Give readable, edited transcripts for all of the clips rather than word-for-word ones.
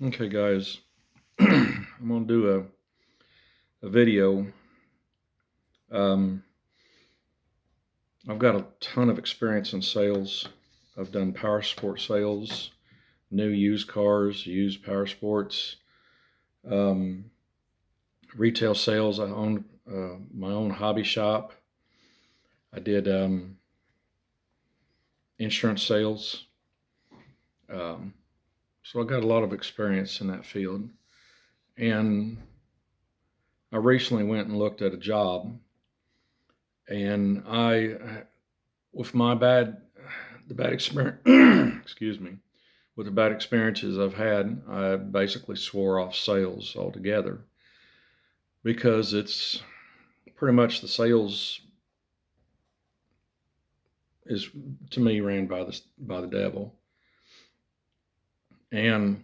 Okay, guys, I'm gonna do a video. Um, I've got a ton of experience in sales. I've done power sport sales, new used cars, used power sports, um, retail sales. I owned my own hobby shop. I did insurance sales. Um, so I got a lot of experience in that field. And I recently went and looked at a job, and with the bad experience, excuse me, with the bad experiences I've had, I basically swore off sales altogether because it's pretty much the sales is to me ran by the devil. And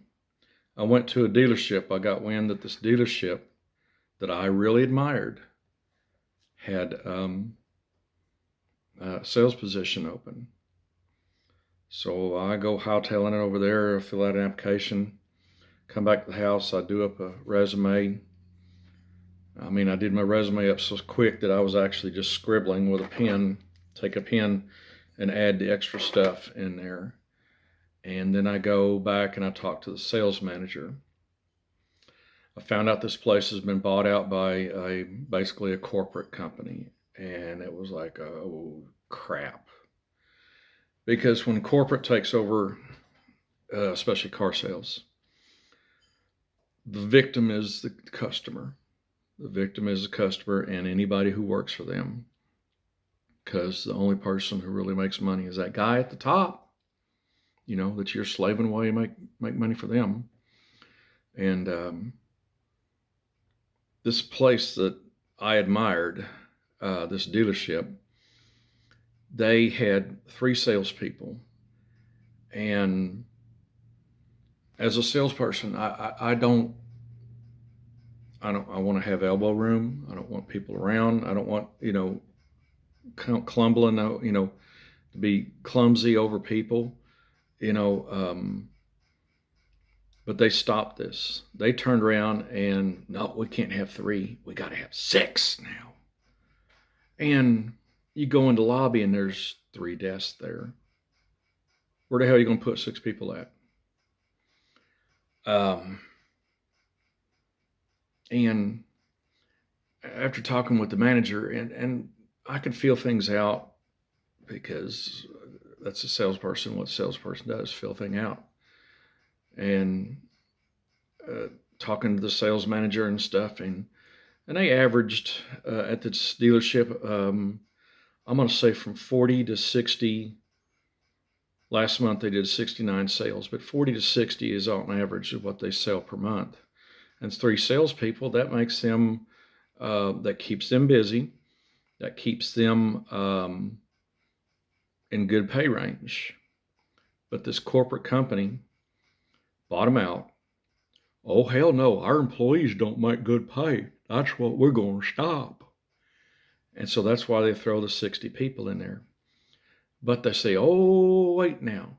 I went to a dealership. I got wind that this dealership that I really admired had a sales position open. So I go hightailing it over there, fill out an application, come back to the house, I do up a resume. I did my resume up so quick that I was actually just scribbling with a pen, take a pen and add the extra stuff in there. And then I go back and I talk to the sales manager. I found out this place has been bought out by basically a corporate company. And it was like, oh crap. Because when corporate takes over, especially car sales, the victim is the customer. The victim is the customer and anybody who works for them. Because the only person who really makes money is that guy at the top, that you're slaving away and make money for them. And this place that I admired, this dealership, they had 3 salespeople. And as a salesperson, I want to have elbow room. I don't want people around. I don't want, clumbling, to be clumsy over people, you know. But they stopped this. They turned around and, no, we can't have 3. We got to have 6 now. And you go into the lobby and there's 3 desks there. Where the hell are you going to put 6 people at? And after talking with the manager, and I could feel things out because that's a salesperson. What a salesperson does, feel things out. And talking to the sales manager and stuff, and they averaged at this dealership, I'm going to say from 40 to 60. Last month they did 69 sales, but 40 to 60 is on average of what they sell per month. And 3 salespeople, that makes them, that keeps them busy, that keeps them in good pay range. But this corporate company bought them out. Oh, hell no, our employees don't make good pay. That's what we're going to stop. And so that's why they throw the 60 people in there. But they say, oh, wait now.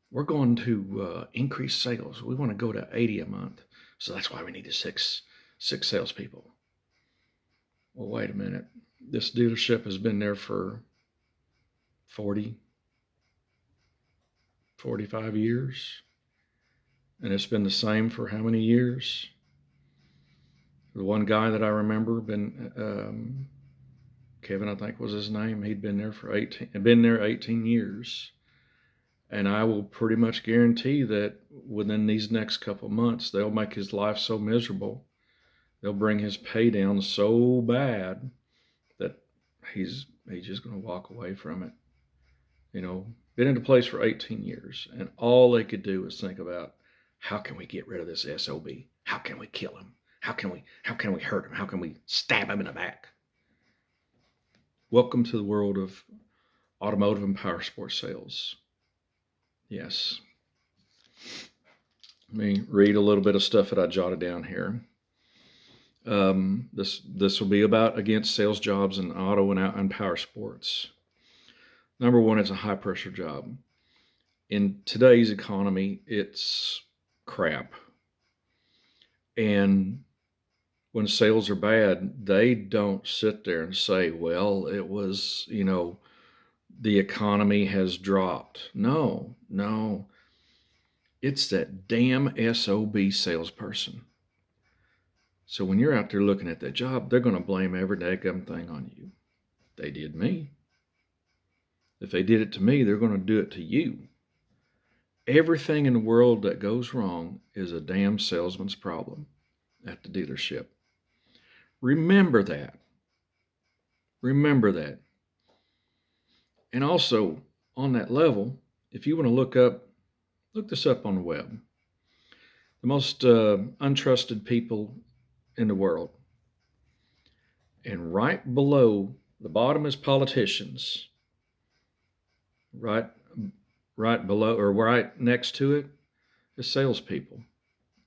We're going to increase sales. We want to go to 80 a month. So that's why we need 6 salespeople. Well, wait a minute. This dealership has been there for 40, 45 years. And it's been the same for how many years? The one guy that I remember, Kevin, I think was his name. He'd been there 18 years. And I will pretty much guarantee that within these next couple months, they'll make his life so miserable. They'll bring his pay down so bad that he's just going to walk away from it. Been in a place for 18 years, and all they could do was think about, how can we get rid of this SOB? How can we kill him? How can we hurt him? How can we stab him in the back? Welcome to the world of automotive and power sports sales. Yes. Let me read a little bit of stuff that I jotted down here. This will be about against sales jobs in auto and power sports. Number 1, it's a high pressure job. In today's economy, it's crap. And when sales are bad, they don't sit there and say, well, it was, the economy has dropped. No, no. It's that damn SOB salesperson. So when you're out there looking at that job, they're going to blame every daggum thing on you. They did me. If they did it to me, they're going to do it to you. Everything in the world that goes wrong is a damn salesman's problem at the dealership. Remember that. Remember that. And also, on that level, if you want to look this up on the web. The most untrusted people in the world. And right below, the bottom is politicians. Right below, or right next to it, is salespeople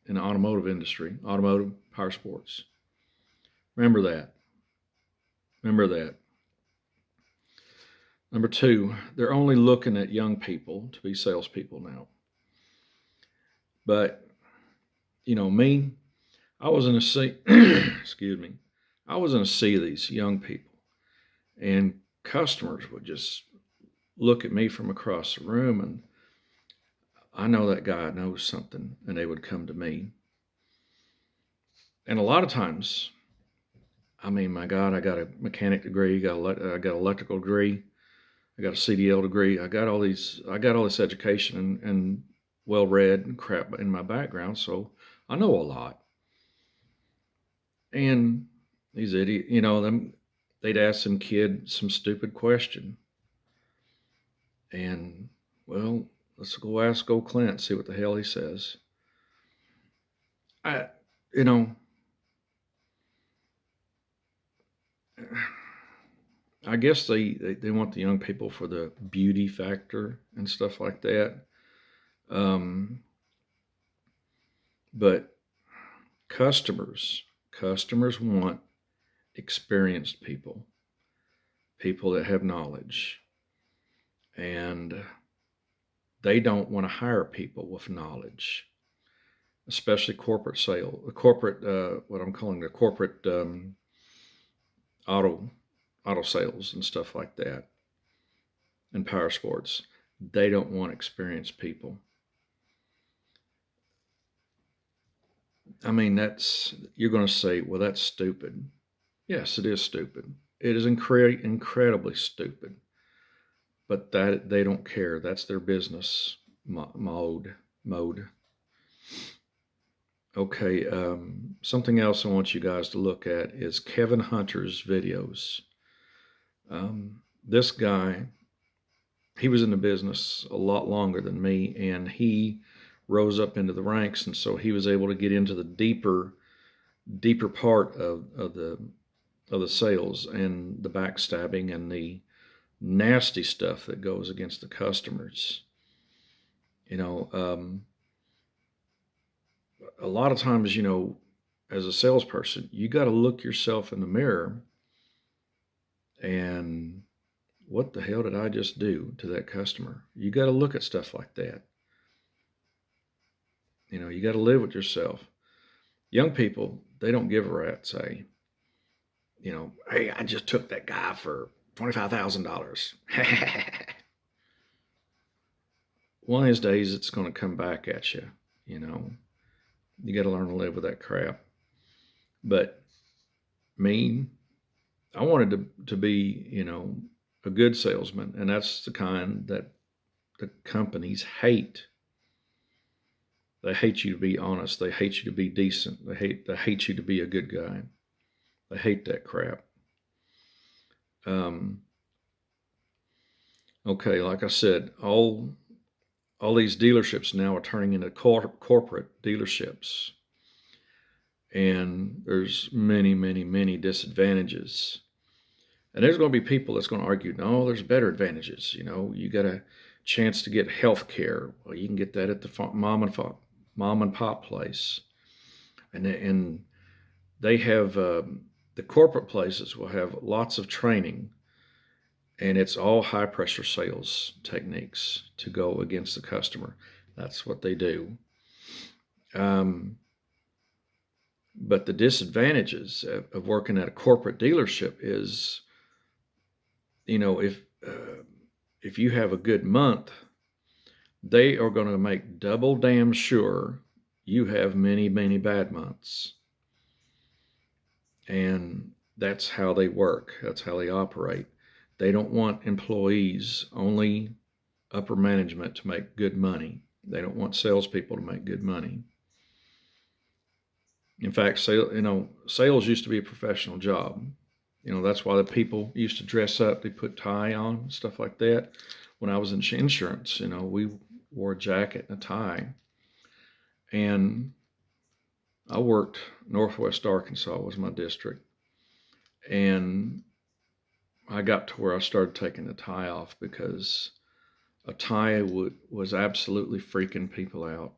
in the automotive industry, automotive, powersports. Remember that. Remember that. Number two, they're only looking at young people to be salespeople now. But, me, I was in a sea, excuse me, I was in a sea of these young people, and customers would just look at me from across the room, and I know that guy knows something, and they would come to me. And a lot of times, my God, I got a mechanic degree, I got an electrical degree, I got a CDL degree, I got all this education and well-read and crap in my background, so I know a lot. And these idiots, they'd ask some kid some stupid question. And, well, let's go ask old Clint, see what the hell he says. I guess they want the young people for the beauty factor and stuff like that. But customers want experienced people that have knowledge, and they don't want to hire people with knowledge, especially corporate what I'm calling the corporate auto sales and stuff like that, and power sports. They don't want experienced people. You're going to say, well, that's stupid. Yes, it is stupid. It is incredibly stupid. But that they don't care. That's their business mode. Okay, something else I want you guys to look at is Kevin Hunter's videos. This guy, he was in the business a lot longer than me, and he rose up into the ranks, and so he was able to get into the deeper part of the sales and the backstabbing and the nasty stuff that goes against the customers. A lot of times, as a salesperson, you got to look yourself in the mirror and what the hell did I just do to that customer? You got to look at stuff like that. You got to live with yourself. Young people, they don't give a rat's say, hey, I just took that guy for $25,000. One of these days, it's going to come back at you. You got to learn to live with that crap. But me, I wanted to be, a good salesman, and that's the kind that the companies hate. They hate you to be honest. They hate you to be decent. They hate you to be a good guy. They hate that crap. Okay, like I said, all these dealerships now are turning into corporate dealerships. And there's many, many, many disadvantages. And there's going to be people that's going to argue, no, there's better advantages. You got a chance to get health care. Well, you can get that at the mom and pop place. And they have, the corporate places will have lots of training. And it's all high pressure sales techniques to go against the customer. That's what they do. Um, but the disadvantages of working at a corporate dealership is, you know, if you have a good month, they are going to make double damn sure you have many, many bad months. And that's how they work. That's how they operate. They don't want employees, only upper management, to make good money. They don't want salespeople to make good money. In fact, sales used to be a professional job. That's why the people used to dress up. They put tie on, stuff like that. When I was in insurance, we wore a jacket and a tie. And I worked Northwest Arkansas was my district. And I got to where I started taking the tie off because a tie was absolutely freaking people out.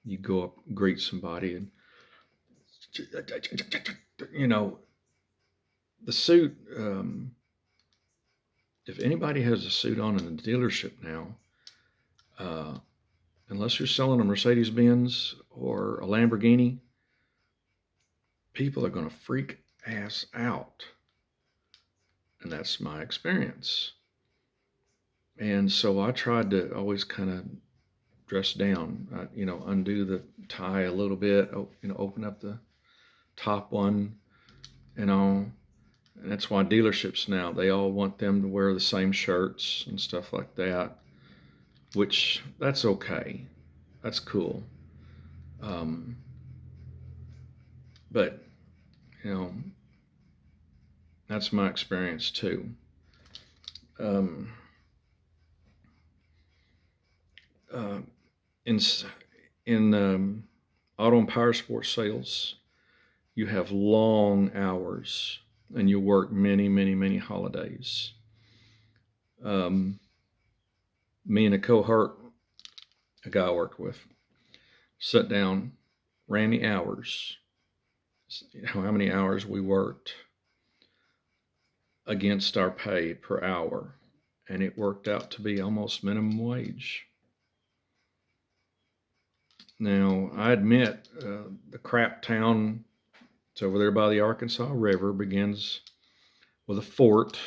You go up, greet somebody, and the suit. If anybody has a suit on in a dealership now, uh, unless you're selling a Mercedes Benz or a Lamborghini, people are going to freak ass out, and that's my experience. And so I tried to always kind of dress down, undo the tie a little bit, open up the top one, and that's why dealerships now, they all want them to wear the same shirts and stuff like that, which that's okay. That's cool. Um, but, you know, that's my experience too. Um, uh, in auto and power sports sales, you have long hours and you work many, many, many holidays. Me and a cohort, a guy I worked with, sat down, ran the hours, how many hours we worked against our pay per hour, and it worked out to be almost minimum wage. Now, I admit the crap town, it's over there by the Arkansas River, begins with a fort.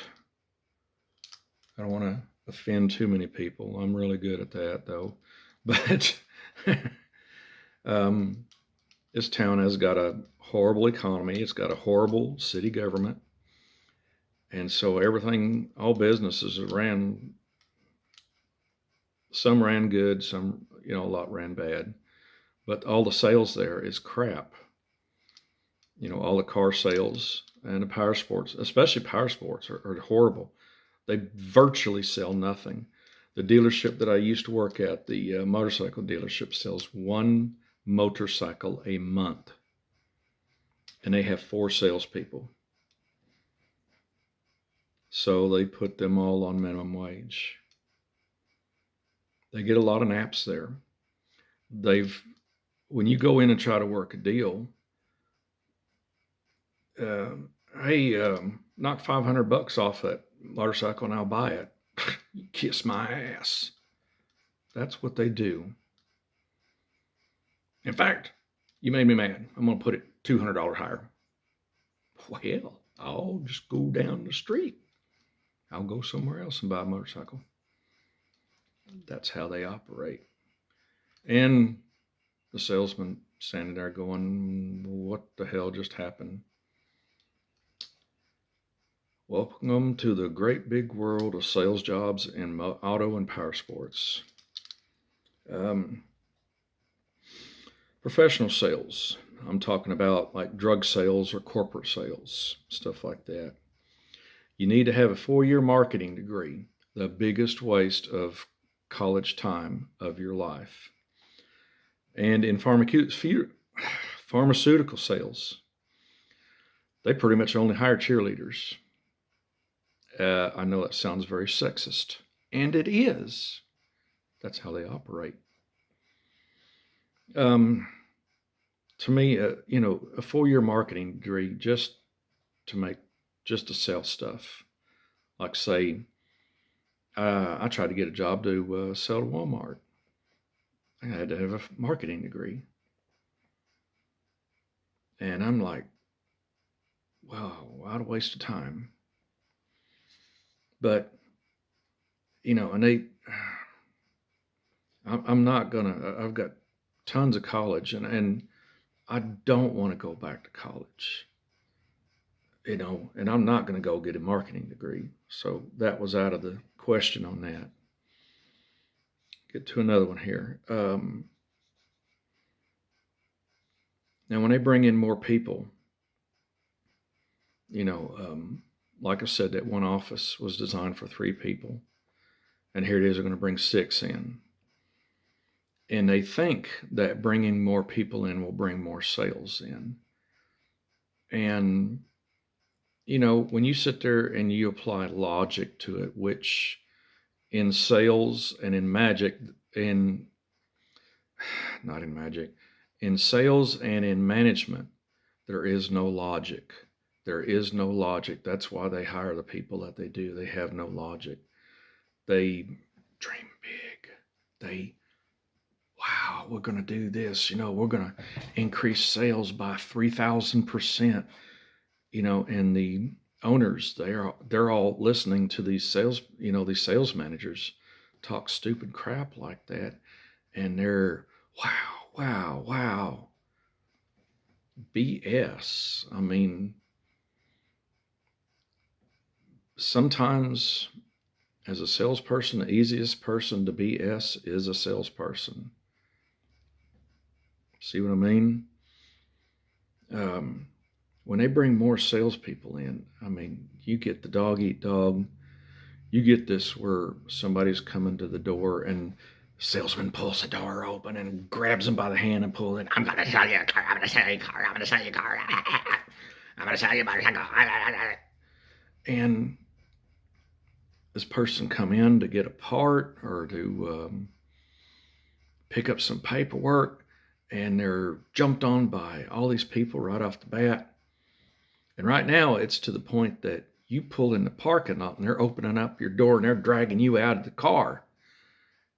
I don't want to offend too many people. I'm really good at that, though. But this town has got a horrible economy. It's got a horrible city government. And so everything, all businesses ran, some ran good, some, a lot ran bad. But all the sales there is crap. All the car sales and the power sports, especially power sports, are horrible. They virtually sell nothing. The dealership that I used to work at, the motorcycle dealership, sells one motorcycle a month. And they have 4 salespeople. So they put them all on minimum wage. They get a lot of naps there. When you go in and try to work a deal, hey, knock $500 off that motorcycle and I'll buy it. You kiss my ass. That's what they do. In fact, you made me mad. I'm going to put it $200 higher. Well, I'll just go down the street. I'll go somewhere else and buy a motorcycle. That's how they operate. And the salesman standing there going, what the hell just happened? Welcome to the great big world of sales jobs in auto and power sports. Professional sales. I'm talking about like drug sales or corporate sales, stuff like that. You need to have a 4-year marketing degree, the biggest waste of college time of your life. And in pharmaceutical sales, they pretty much only hire cheerleaders. I know that sounds very sexist, and it is. That's how they operate. To me, a 4-year marketing degree just to sell stuff. Like say, I tried to get a job to sell to Walmart. I had to have a marketing degree. And I'm like, wow, what a waste of time. But, and I'm not gonna, I've got tons of college, and I don't want to go back to college, and I'm not going to go get a marketing degree. So that was out of the question on that. Get to another one here. Now, when they bring in more people, you know, um, like I said, that one office was designed for 3 people, and here it is, they're going to bring 6 in. And they think that bringing more people in will bring more sales in. And, when you sit there and you apply logic to it, which in sales and in magic, in not in magic, in sales and in management, there is no logic. There is no logic. That's why they hire the people that they do. They have no logic. They dream big. They, wow, we're going to do this. We're going to increase sales by 3,000%. And the owners, they're all listening to these sales managers talk stupid crap like that, and they're wow, wow, wow. BS. I mean, sometimes as a salesperson, the easiest person to BS is a salesperson. See what I mean? When they bring more salespeople in, I mean, you get the dog eat dog. You get this where somebody's coming to the door and the salesman pulls the door open and grabs them by the hand and pulls it. I'm going to sell you a car. I'm going to sell you a car. I'm going to sell you a car. I'm going to sell you a motorcycle. And this person come in to get a part or to pick up some paperwork, and they're jumped on by all these people right off the bat. And right now it's to the point that you pull in the parking lot and they're opening up your door and they're dragging you out of the car.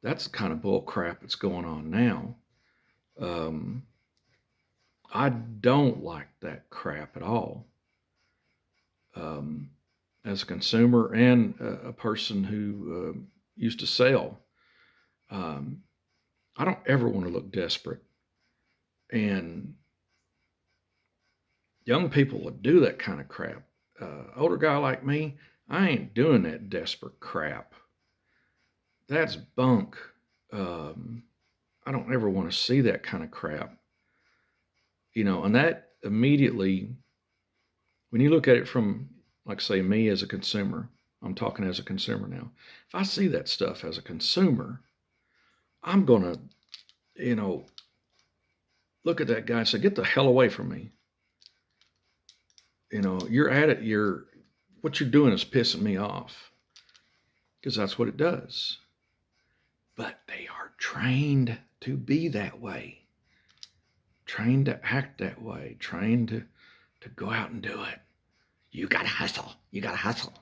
That's the kind of bull crap that's going on now. I don't like that crap at all. As a consumer and a person who used to sell, I don't ever want to look desperate. And young people would do that kind of crap. Older guy like me, I ain't doing that desperate crap. That's bunk. I don't ever want to see that kind of crap. And that immediately, when you look at it from, like, say, me as a consumer, I'm talking as a consumer now. If I see that stuff as a consumer, I'm going to, look at that guy and say, get the hell away from me. You're at it. What you're doing is pissing me off, because that's what it does. But they are trained to be that way, trained to act that way, trained to go out and do it. You got to hustle. You got to hustle.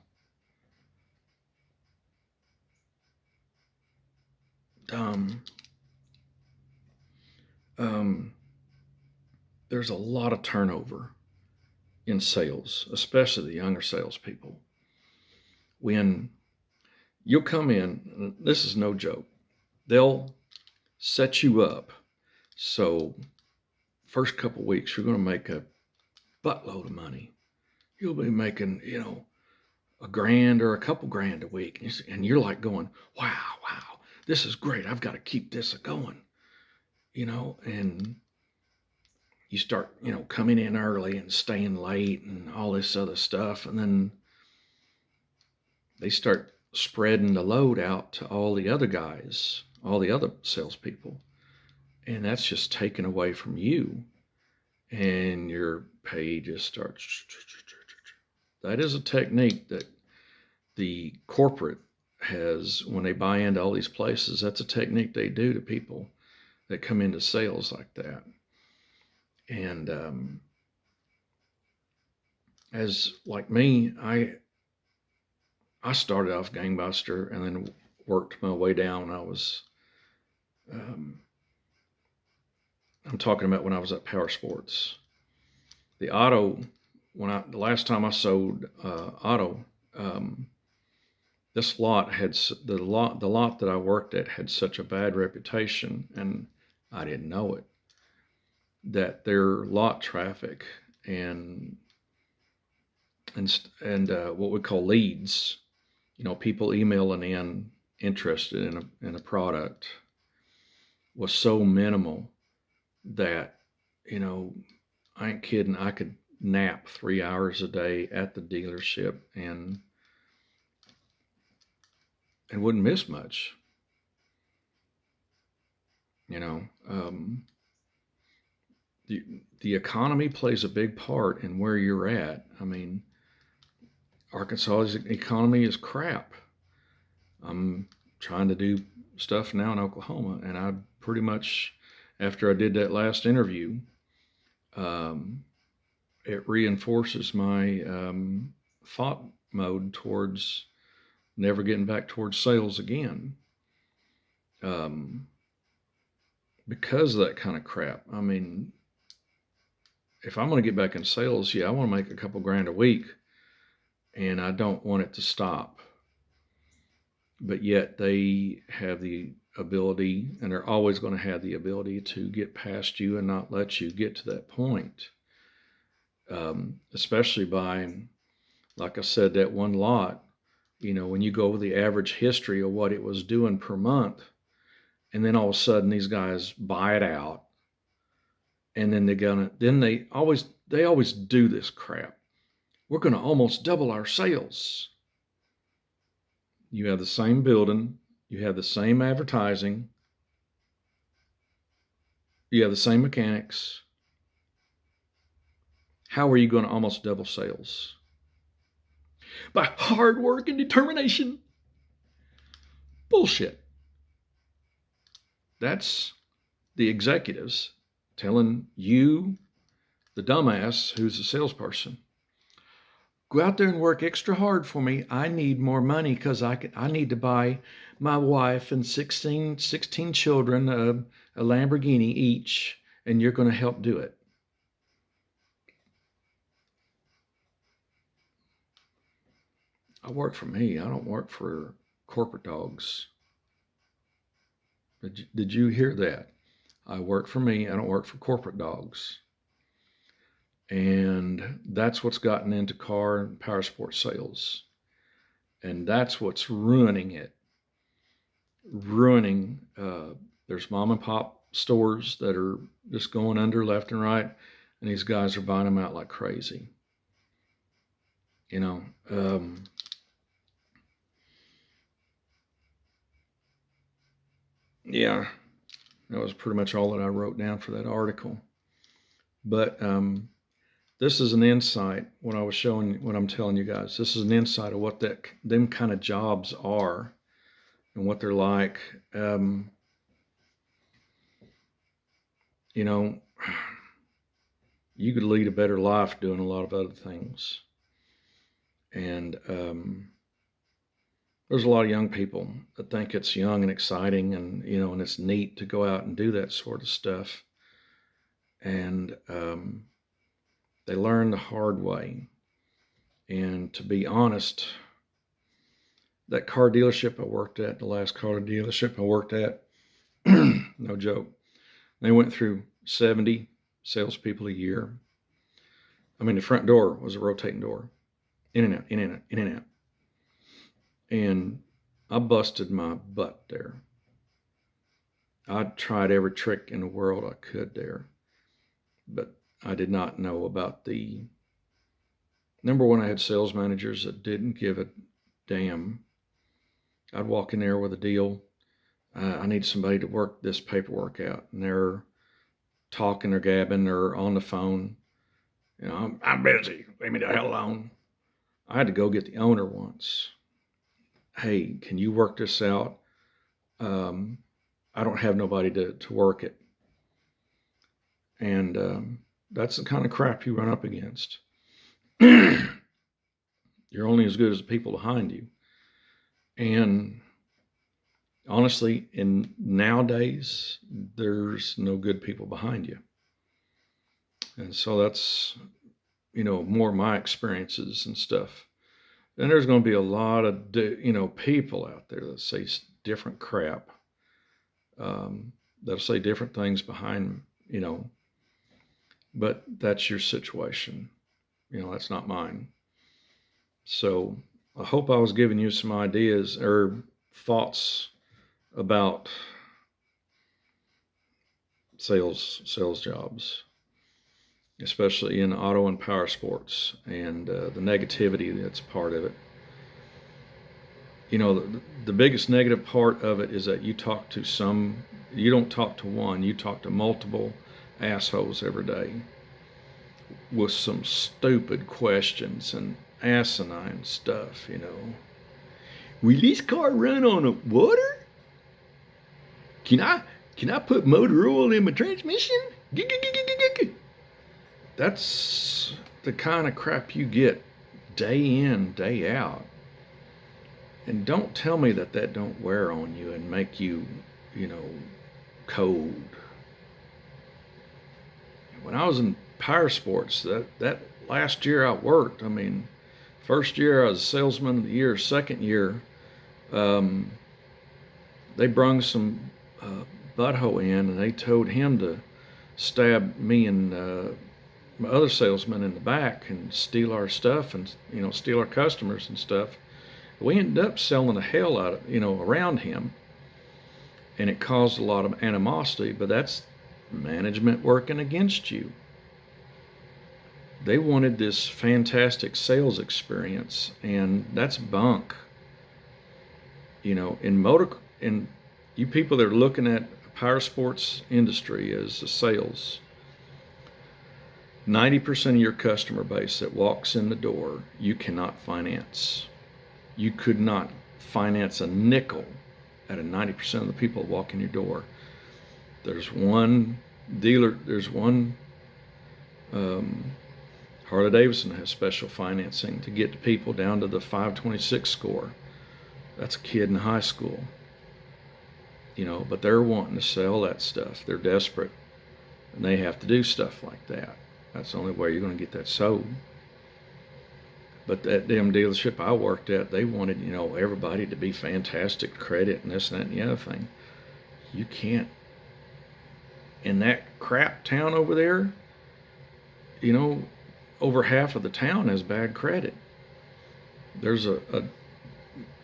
There's a lot of turnover in sales, especially the younger salespeople. When you'll come in, this is no joke, they'll set you up. So first couple weeks, you're going to make a buttload of money. You'll be making, $1,000 or a couple grand a week. And you're like going, wow, this is great. I've got to keep this going, and you start, coming in early and staying late and all this other stuff. And then they start spreading the load out to all the other guys, all the other salespeople. And that's just taken away from you. And your pay just starts. That is a technique that the corporate has when they buy into all these places. That's a technique they do to people that come into sales like that. And as like me, I started off gangbuster and then worked my way down. I'm talking about when I was at Powersports. the auto, the last time I sold auto, um, this lot had the lot that I worked at had such a bad reputation, and I didn't know it, that their lot traffic and what we call leads, people emailing in interested in a product, was so minimal that, you know, I ain't kidding. I could nap 3 hours a day at the dealership and wouldn't miss much. You know, the economy plays a big part in where you're at. I mean, Arkansas's economy is crap. I'm trying to do stuff now in Oklahoma, and I pretty much, after I did that last interview, um, it reinforces my thought mode towards never getting back towards sales again. Um, because of that kind of crap. I mean, if I'm going to get back in sales, yeah, I want to make a couple grand a week, and I don't want it to stop. But yet they have the ability, and they're always going to have the ability to get past you and not let you get to that point. Especially by, like I said, that one lot, when you go over the average history of what it was doing per month, and then all of a sudden these guys buy it out, and then they always do this crap. We're going to almost double our sales. You have the same building, you have the same advertising, you have the same mechanics. How are you going to almost double sales? By hard work and determination. Bullshit. That's the executives telling you, the dumbass who's a salesperson, go out there and work extra hard for me. I need more money because I need to buy my wife and 16 children a Lamborghini each, and you're going to help do it. I work for me. I don't work for corporate dogs. Did you hear that? I work for me. I don't work for corporate dogs. And that's what's gotten into car and power sports sales. And that's what's ruining it. There's mom and pop stores that are just going under left and right, and these guys are buying them out like crazy. Yeah, that was pretty much all that I wrote down for that article. But this is an insight. What I'm telling you guys, this is an insight of what them kind of jobs are and what they're like. You could lead a better life doing a lot of other things. And there's a lot of young people that think it's young and exciting and, and it's neat to go out and do that sort of stuff. And they learn the hard way. And to be honest, that car dealership I worked at, the last car dealership I worked at, no joke, they went through 70 salespeople a year. I mean, the front door was a rotating door. In and out, in and out, in and out. And I busted my butt there. I tried every trick in the world I could there. But I did not know about number one, I had sales managers that didn't give a damn. I'd walk in there with a deal. I need somebody to work this paperwork out. And they're talking or gabbing or on the phone. I'm busy. Leave me the hell alone. I had to go get the owner once. Hey, can you work this out? I don't have nobody to work it. And that's the kind of crap you run up against. You're only as good as the people behind you. And honestly, nowadays, there's no good people behind you. And so that's more of my experiences and stuff. And there's going to be a lot of, people out there that say different crap. That'll say different things behind, but that's your situation. That's not mine. So I hope I was giving you some ideas or thoughts about sales jobs, especially in auto and power sports, and the negativity that's part of it. The biggest negative part of it is that you don't talk to one, you talk to multiple assholes every day with some stupid questions and asinine stuff. Will this car run on water? Can I put motor oil in my transmission? That's the kind of crap you get day in, day out. And don't tell me that don't wear on you and make you, cold. When I was in power sports, that last year I worked, first year I was salesman of the year, second year, they brung some butthole in and they told him to stab me and my other salesman in the back and steal our stuff and, steal our customers and stuff. We ended up selling the hell out of, around him, and it caused a lot of animosity, but that's management working against you. They wanted this fantastic sales experience, and that's bunk. In you people that are looking at the power sports industry as a sales, 90% of your customer base that walks in the door, you cannot finance. You could not finance a nickel out of 90% of the people that walk in your door. There's one dealer, Harley Davidson has special financing to get the people down to the 526 score. That's a kid in high school. But they're wanting to sell that stuff. They're desperate. And they have to do stuff like that. That's the only way you're going to get that sold. But that damn dealership I worked at, they wanted, everybody to be fantastic credit and this and that and the other thing. You can't. In that crap town over there, over half of the town has bad credit. There's a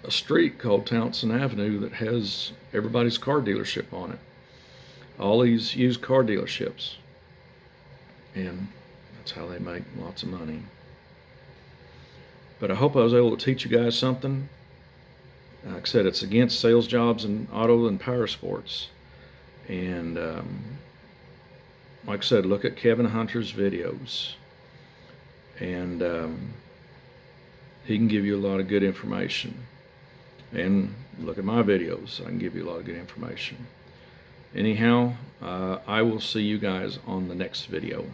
street called Townsend Avenue that has everybody's car dealership on it. All these used car dealerships. And that's how they make lots of money. But I hope I was able to teach you guys something. Like I said, it's against sales jobs in auto and power sports. And like I said, look at Kevin Hunter's videos. And he can give you a lot of good information. And look at my videos. I can give you a lot of good information. Anyhow, I will see you guys on the next video.